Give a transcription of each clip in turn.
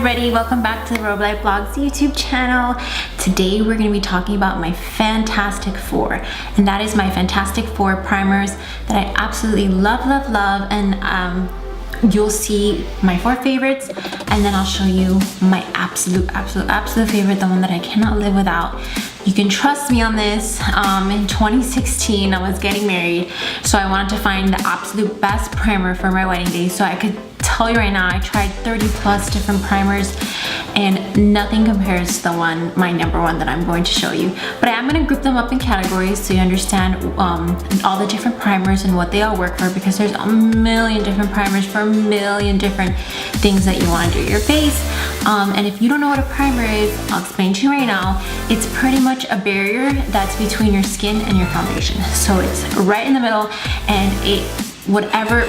everybody, welcome back to the Robe Vlogs YouTube channel. Today we're going to be talking about my Fantastic Four, and that is my Fantastic Four primers that I absolutely love, and you'll see my 4 favorites, and then I'll show you my absolute favorite, the one that I cannot live without. You can trust me on this. In 2016 I was getting married, so I wanted to find the absolute best primer for my wedding day. So I could tell you right now, I tried 30 plus different primers and nothing compares to the one, my number one, that I'm going to show you. But I am going to group them up in categories so you understand all the different primers and what they all work for, because there's a million different primers for a million different things that you want to do to your face. And if you don't know what a primer is, I'll explain to you right now. It's pretty much a barrier that's between your skin and your foundation. So it's right in the middle, and whichever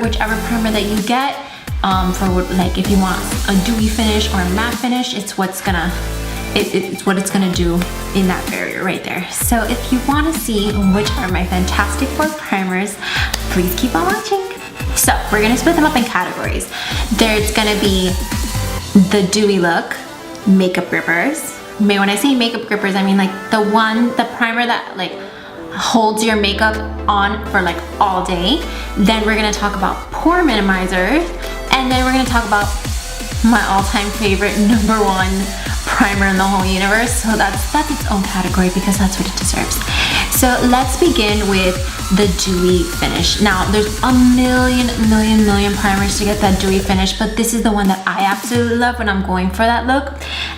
primer that you get, like if you want a dewy finish or a matte finish, it's what it's gonna do in that barrier right there. So if you want to see which are my Fantastic Four primers, please keep on watching. So we're gonna split them up in categories. There's gonna be the dewy look makeup grippers. When I say makeup grippers, I mean like the primer that like holds your makeup on for like all day. Then we're gonna talk about pore minimizers, and then we're gonna talk about my all-time favorite number 1 primer in the whole universe. So that's its own category because that's what it deserves. So let's begin with the dewy finish. Now there's a million primers to get that dewy finish, but this is the one that I absolutely love when I'm going for that look,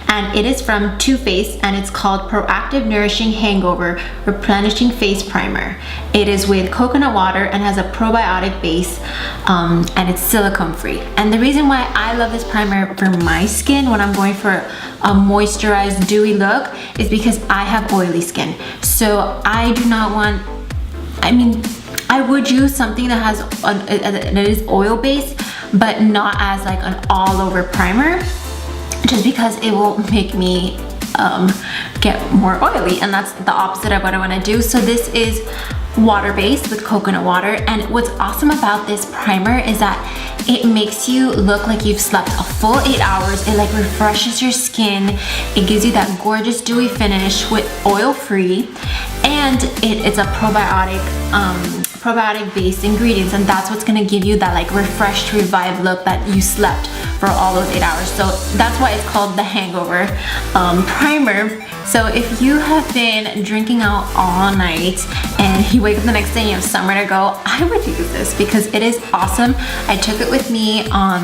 and it is from Too Faced, and it's called Proactive Nourishing Hangover Replenishing Face Primer. It is with coconut water and has a probiotic base, and it's silicone free. And the reason why I love this primer for my skin when I'm going for a moisturized dewy look is because I have oily skin. So I do not want, I would use something that has that is oil based, but not as like an all over primer, just because it will make me get more oily, and that's the opposite of what I want to do. So this is water based with coconut water, and what's awesome about this primer is that it makes you look like you've slept a full 8 hours. It like refreshes your skin. It gives you that gorgeous dewy finish with oil free, and it's a probiotic based ingredients, and that's what's gonna give you that like refreshed, revived look that you slept for all those 8 hours. So that's why it's called the Hangover primer. So if you have been drinking out all night and you wake up the next day and you have somewhere to go, I would use this because it is awesome. I took it with me on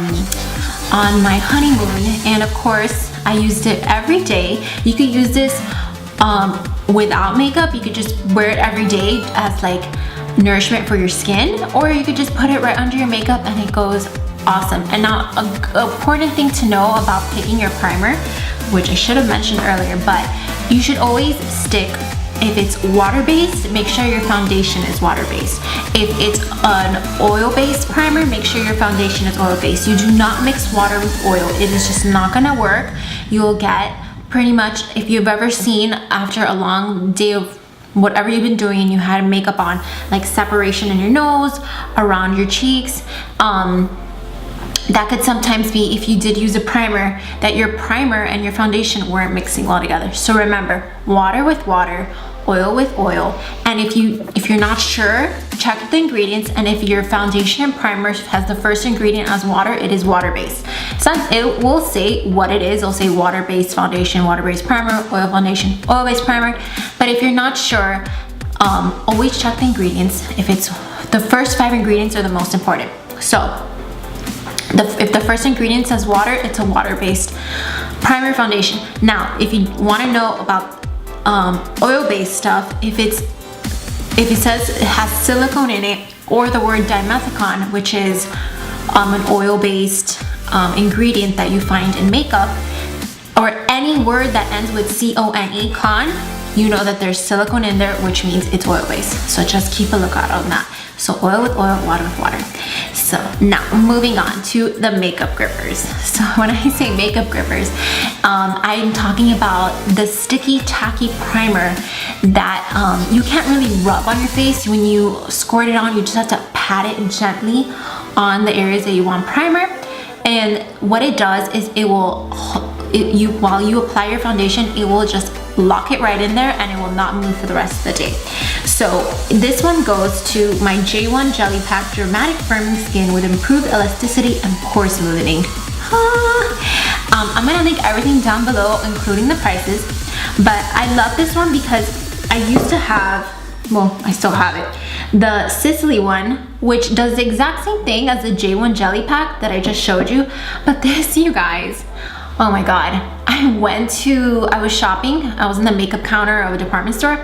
my honeymoon, and of course I used it every day. You could use this without makeup. You could just wear it every day as like nourishment for your skin, or you could just put it right under your makeup and it goes awesome. And now an important thing to know about picking your primer, which I should have mentioned earlier, but you should always stick, if it's water-based, make sure your foundation is water-based. If it's an oil-based primer, make sure your foundation is oil-based. You do not mix water with oil. It is just not gonna work. You'll get pretty much, if you've ever seen after a long day of whatever you've been doing and you had makeup on, like separation in your nose, around your cheeks, that could sometimes be if you did use a primer, that your primer and your foundation weren't mixing well together. So remember, water with water, oil with oil. And if you're not sure, check the ingredients, and if your foundation and primer has the first ingredient as water, it is water-based. So it will say what it is. It'll say water-based foundation, water-based primer, oil foundation, oil-based primer. But if you're not sure, always check the ingredients. If it's the first 5 ingredients are the most important. So if the first ingredient says water, it's a water-based primer foundation. Now, if you want to know about oil-based stuff, if it says it has silicone in it, or the word dimethicone, which is an oil-based ingredient that you find in makeup, or any word that ends with C-O-N-E, con, you know that there's silicone in there, which means it's oil-based. So just keep a lookout on that. So oil with oil, water with water. So now moving on to the makeup grippers. So when I say makeup grippers, I'm talking about the sticky tacky primer that you can't really rub on your face. When you squirt it on, you just have to pat it gently on the areas that you want primer. And what it does is it will while you apply your foundation, it will just lock it right in there and it will not move for the rest of the day. So this one goes to my J.One Jelly Pack Dramatic Firming Skin with improved elasticity and pore smoothing. I'm gonna link everything down below, including the prices, but I love this one because I used to have, well, I still have it, the Sicily one, which does the exact same thing as the J.One Jelly Pack that I just showed you, but this, you guys, oh my god, I was shopping, I was in the makeup counter of a department store,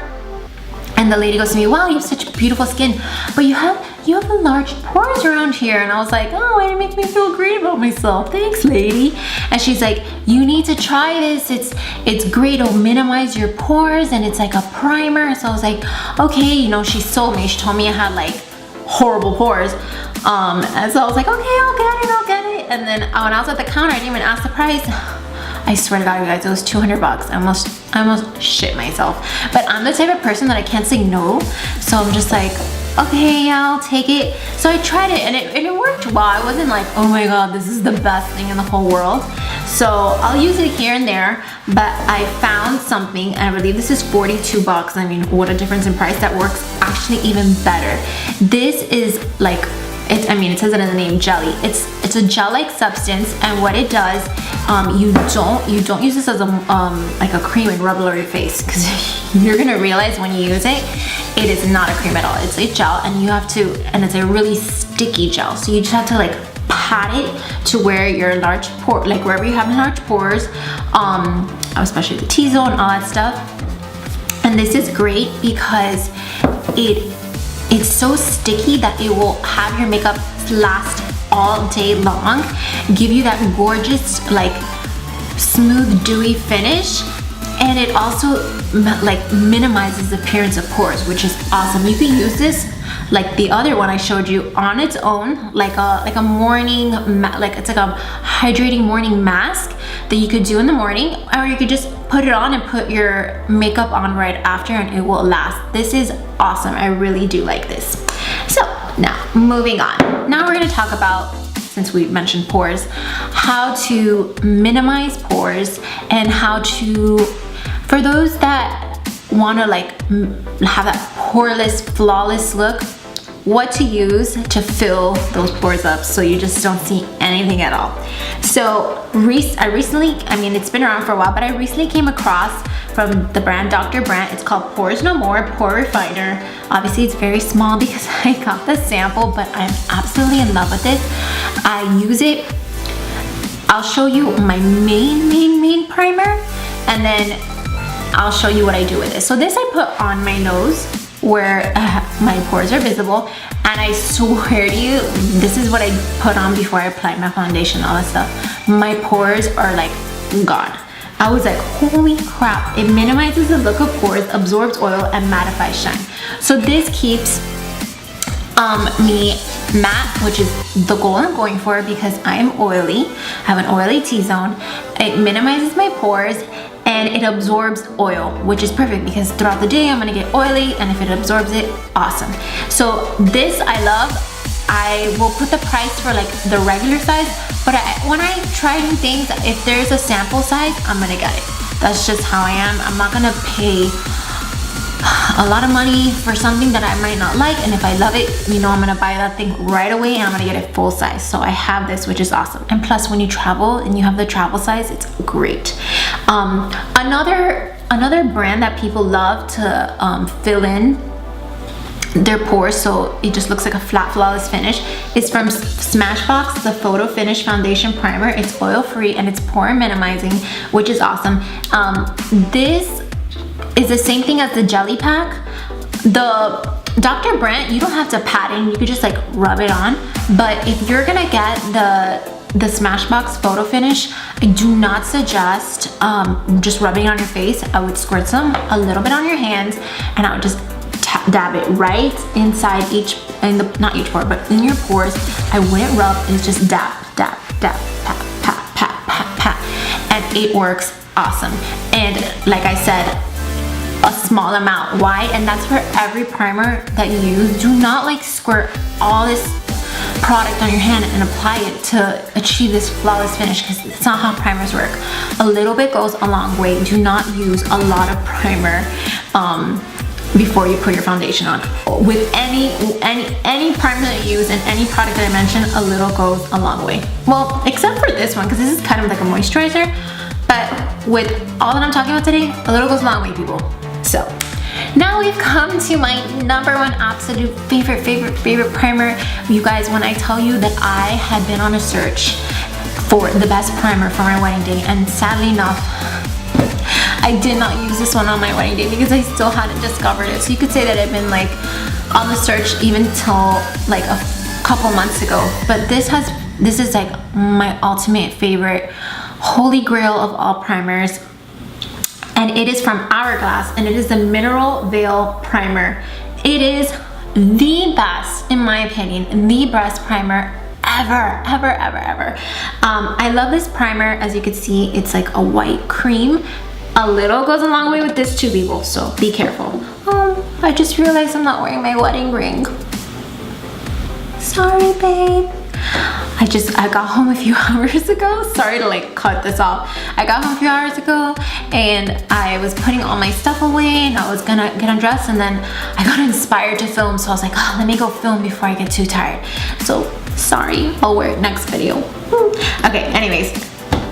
and the lady goes to me, wow, you have such beautiful skin, but you have large pores around here. And I was like, oh, it makes me feel great about myself. Thanks, lady. And she's like, you need to try this. It's great. It'll minimize your pores and it's like a primer. So I was like, okay, you know, she sold me. She told me I had like horrible pores. And so I was like, okay, I'll get it. And then when I was at the counter, I didn't even ask the price. I swear to God, you guys, it was $200. I almost shit myself. But I'm the type of person that I can't say no. So I'm just like, okay, yeah, I'll take it. So I tried it and it worked well. I wasn't like, oh my God, this is the best thing in the whole world. So I'll use it here and there, but I found something, and I believe this is $42. I mean, what a difference in price. That works actually even better. This is like, it says it in the name, jelly. It's a gel-like substance, and what it does, you don't use this as a like a cream and rub it over your face, because you're gonna realize when you use it, it is not a cream at all. It's a gel, and it's a really sticky gel. So you just have to like pat it to where your large pore, like wherever you have large pores, especially the T-zone, all that stuff. And this is great because it's so sticky that it will have your makeup last all day long, give you that gorgeous, like smooth, dewy finish, and it also like minimizes the appearance of pores, which is awesome. You can use this like the other one I showed you on its own, like a morning, like it's like a hydrating morning mask that you could do in the morning, or you could just put it on and put your makeup on right after, and it will last. This is awesome. I really do like this. So now moving on. Now we're going to talk about, since we mentioned pores, how to minimize pores and how to, for those that want to like have that poreless, flawless look, what to use to fill those pores up so you just don't see anything at all. So I recently, it's been around for a while, but I recently came across from the brand Dr. Brandt. It's called Pores No More Pore Refiner. Obviously it's very small because I got the sample, but I'm absolutely in love with this. I use it. I'll show you my main primer, and then I'll show you what I do with it. So this I put on my nose where my pores are visible, and I swear to you, this is what I put on before I apply my foundation, all that stuff. My pores are like gone. I was like, holy crap. It minimizes the look of pores, absorbs oil, and mattifies shine. So this keeps me matte, which is the goal I'm going for because I am oily. I have an oily T-zone. It minimizes my pores, and it absorbs oil, which is perfect because throughout the day I'm gonna get oily, and if it absorbs it, awesome. So this I love. I will put the price for like the regular size, but when I try new things, if there's a sample size, I'm gonna get it. That's just how I am. I'm not gonna pay a lot of money for something that I might not like, and if I love it, you know, I'm gonna buy that thing right away and I'm gonna get it full size. So I have this, which is awesome. And plus, when you travel and you have the travel size, it's great. Another brand that people love to fill in their pores so it just looks like a flat, flawless finish is from Smashbox, the Photo Finish Foundation Primer. It's oil free and it's pore minimizing, which is awesome. This is the same thing as the jelly pack. The Dr. Brandt, you don't have to pat in, you could just like rub it on. But if you're gonna get the Smashbox Photo Finish, I do not suggest just rubbing it on your face. I would squirt some a little bit on your hands, and I would just dab it right inside not each pore, but in your pores. I wouldn't rub, it's just dab, dab, dab, pat, pat, pat, pat, pat, and it works awesome. And like I said, a small amount. Why? And that's for every primer that you use. Do not like squirt all this product on your hand and apply it to achieve this flawless finish, because it's not how primers work. A little bit goes a long way. Do not use a lot of primer before you put your foundation on. With any primer that you use and any product that I mentioned, a little goes a long way. Well, except for this one, because this is kind of like a moisturizer, but with all that I'm talking about today, a little goes a long way, people. So now we've come to my number one absolute favorite primer. You guys, when I tell you that I had been on a search for the best primer for my wedding day, and sadly enough, I did not use this one on my wedding day because I still hadn't discovered it. So you could say that I've been like on the search even till like a couple months ago. But this is like my ultimate favorite, holy grail of all primers. And it is from Hourglass, and it is the Mineral Veil Primer. It is the best, in my opinion, the best primer ever. I love this primer. As you can see, it's like a white cream. A little goes a long way with this too, people, so be careful. I just realized I'm not wearing my wedding ring. Sorry, babe. I got home a few hours ago. Sorry to like cut this off. I got home a few hours ago and I was putting all my stuff away and I was gonna get undressed, and then I got inspired to film, so I was like, oh, let me go film before I get too tired. So sorry, I'll wear it next video. Okay, anyways,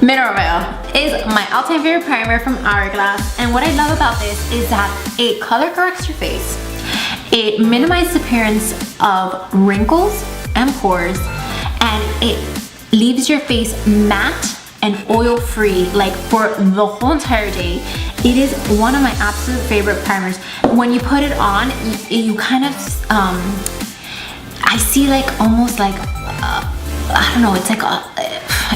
Mineral Veil is my all-time favorite primer from Hourglass, and what I love about this is that it color corrects your face. It minimizes the appearance of wrinkles and pores, and it leaves your face matte and oil-free like for the whole entire day. It is one of my absolute favorite primers. When you put it on, you kind of I see like almost like I don't know, it's like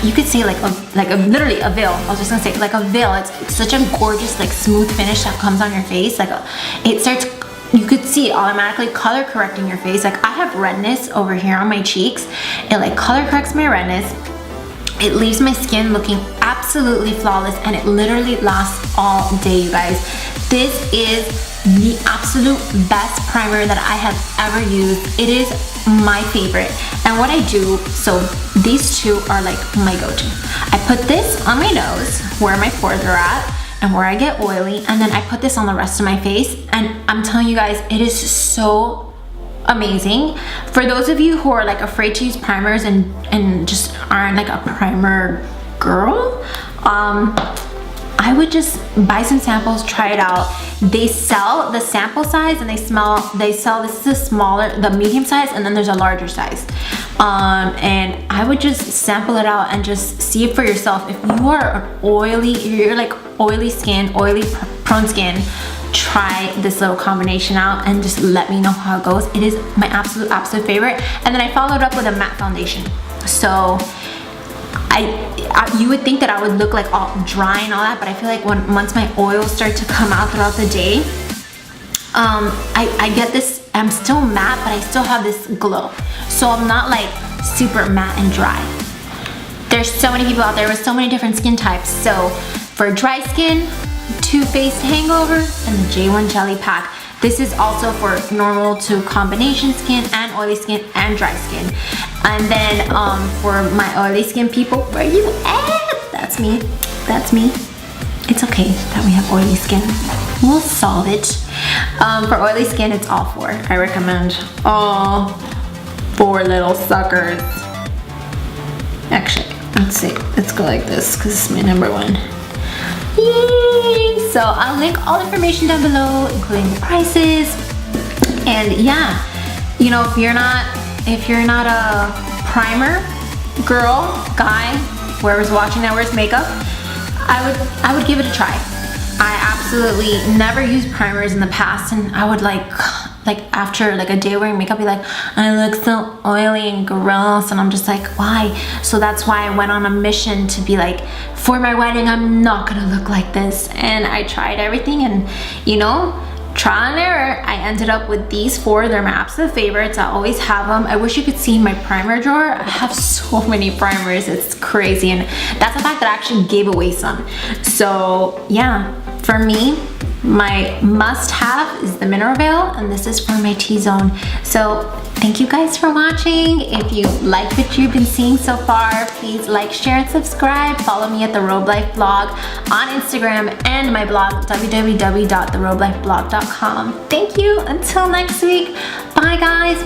you could say like a literally a veil. I was just gonna say like a veil. It's such a gorgeous like smooth finish that comes on your face. Like it starts, you could see it automatically color correcting your face. Like I have redness over here on my cheeks. It like color corrects my redness. It leaves my skin looking absolutely flawless, and it literally lasts all day, you guys. This is the absolute best primer that I have ever used. It is my favorite. And what I do, so these two are like my go-to. I put this on my nose where my pores are at and where I get oily, and then I put this on the rest of my face, and I'm telling you guys, it is so amazing. For those of you who are like afraid to use primers and just aren't like a primer girl, I would just buy some samples, try it out. They sell the sample size, and they sell, this is a smaller, the medium size, and then there's a larger size. And I would just sample it out and just see it for yourself. If you are an you're like oily skin, oily prone skin, try this little combination out and just let me know how it goes. It is my absolute favorite. And then I followed up with a matte foundation. So you would think that I would look like all dry and all that, but I feel like once my oils start to come out throughout the day, I get this, I'm still matte, but I still have this glow. So I'm not like super matte and dry. There's so many people out there with so many different skin types. So for dry skin, Too Faced Hangover, and the J.One Jelly Pack. This is also for normal to combination skin and oily skin and dry skin. And then for my oily skin people, where you at? That's me. It's okay that we have oily skin. We'll solve it. For oily skin, it's all four. I recommend all four little suckers. Actually, let's see. Let's go like this because it's my number one. Yay! So I'll link all the information down below, including the prices. And yeah, you know, if you're not a primer girl, guy, whoever's watching that wears makeup, I would give it a try. I absolutely never used primers in the past, and I would like after like a day wearing makeup be like, I look so oily and gross, and I'm just like, why? So that's why I went on a mission to be like, for my wedding I'm not gonna look like this. And I tried everything, and you know, trial and error, I ended up with these four. They're my absolute favorites. I always have them. I wish you could see my primer drawer. I have so many primers, it's crazy. And that's the fact that I actually gave away some. So yeah, for me, My must-have is the mineral veil, and this is for my T-zone. So thank you guys for watching. If you like what you've been seeing so far, please like, share, and subscribe. Follow me at the Robe Life blog on Instagram and my blog, www.therobelifeblog.com. Thank you. Until next week. Bye, guys.